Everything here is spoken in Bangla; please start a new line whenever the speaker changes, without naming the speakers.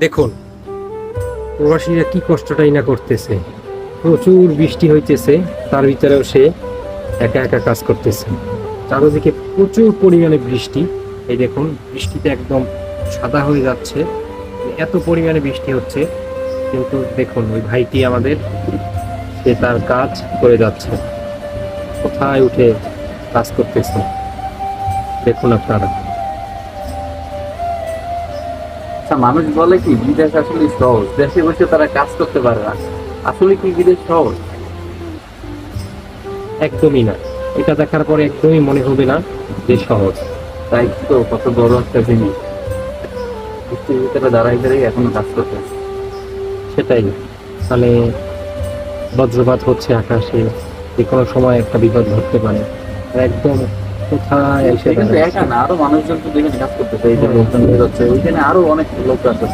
দেখুন প্রবাসীরা কি কষ্টটাই না করতেছে। প্রচুর বৃষ্টি হইতেছে, তার ভিতরেও সে একা একা কাজ করতেছে। চারদিকে প্রচুর পরিমাণে বৃষ্টি। এই দেখুন বৃষ্টিতে একদম সাদা হয়ে যাচ্ছে, এত পরিমাণে বৃষ্টি হচ্ছে। কিন্তু দেখুন ওই ভাইটি আমাদের, সে তার কাজ করে যাচ্ছে, কোথায় উঠে কাজ করতেছে দেখুন আপনারা।
আচ্ছা, মানুষ বলে কি বিদেশ আসলে সহজ, দেশে বসে তারা কাজ করতে পারে না। আসলে কি বিদেশ সহজ?
একদমই না, এটা দেখার পরে একদমই মনে হবে না যে সহজ।
তাই তো কত বড় একটা জিনিস, বৃষ্টির ভিতরে দাঁড়াই দাঁড়িয়ে এখনো কাজ করতে।
সেটাই, মানে বজ্রপাত হচ্ছে আকাশে, যে কোনো সময় একটা বিপদ ঘটতে পারে। আর একদম কোথায় এসে
কিন্তু
দাঁড়াচ্ছে।
একা না, আরো মানুষজন তো দেখেন কাজ করতেছে, এই যে লোকজন বেরোচ্ছে, ওইখানে আরো অনেক লোক আছে।